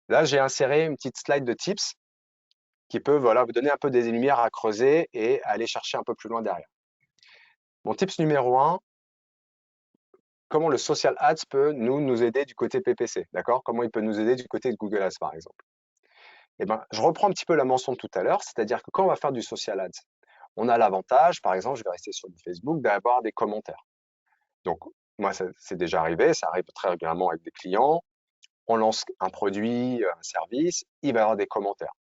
Là, j'ai inséré une petite slide de tips qui peut voilà, vous donner un peu des lumières à creuser et aller chercher un peu plus loin derrière. Mon tips numéro 1, comment le social ads peut nous aider du côté PPC, d'accord? Comment il peut nous aider du côté de Google Ads, par exemple. Eh ben, je reprends un petit peu la mention de tout à l'heure, c'est-à-dire que quand on va faire du social ads, on a l'avantage, par exemple, je vais rester sur du Facebook, d'avoir des commentaires. Donc, moi, c'est déjà arrivé, ça arrive très régulièrement avec des clients. On lance un produit, un service, il va y avoir des commentaires.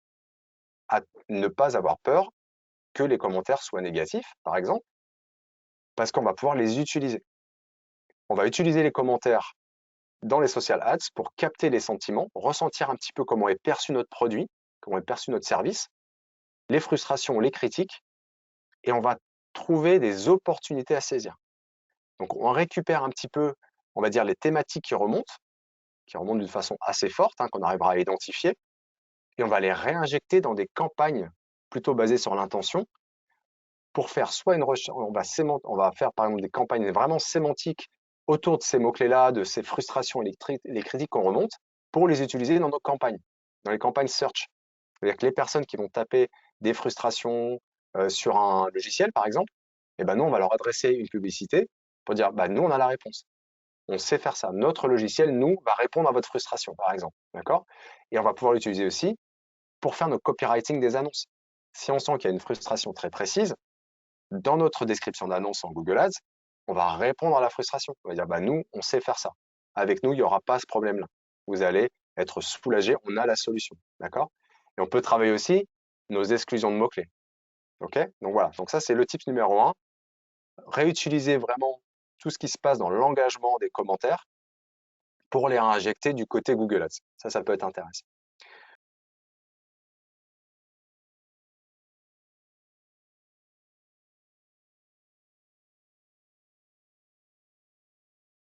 À ne pas avoir peur que les commentaires soient négatifs, par exemple, parce qu'on va pouvoir les utiliser. On va utiliser les commentaires dans les social ads pour capter les sentiments, ressentir un petit peu comment est perçu notre produit, comment est perçu notre service, les frustrations, les critiques, et on va trouver des opportunités à saisir. Donc, on récupère un petit peu, on va dire, les thématiques qui remontent d'une façon assez forte, qu'on arrivera à identifier, et on va les réinjecter dans des campagnes plutôt basées sur l'intention pour faire soit une recherche, on va faire par exemple des campagnes vraiment sémantiques autour de ces mots-clés-là, de ces frustrations et les critiques qu'on remonte, pour les utiliser dans nos campagnes, dans les campagnes search. C'est-à-dire que les personnes qui vont taper des frustrations sur un logiciel, par exemple, eh ben nous, on va leur adresser une publicité pour dire, bah, nous, on a la réponse. On sait faire ça. Notre logiciel, nous, va répondre à votre frustration, par exemple. D'accord? Et on va pouvoir l'utiliser aussi pour faire nos copywriting des annonces. Si on sent qu'il y a une frustration très précise, dans notre description d'annonce en Google Ads, on va répondre à la frustration. On va dire, bah, nous, on sait faire ça. Avec nous, il n'y aura pas ce problème-là. Vous allez être soulagé, on a la solution. D'accord? Et on peut travailler aussi nos exclusions de mots-clés. OK? Donc voilà. Donc ça, c'est le tip numéro 1. Réutiliser vraiment tout ce qui se passe dans l'engagement des commentaires pour les réinjecter du côté Google Ads. Ça peut être intéressant.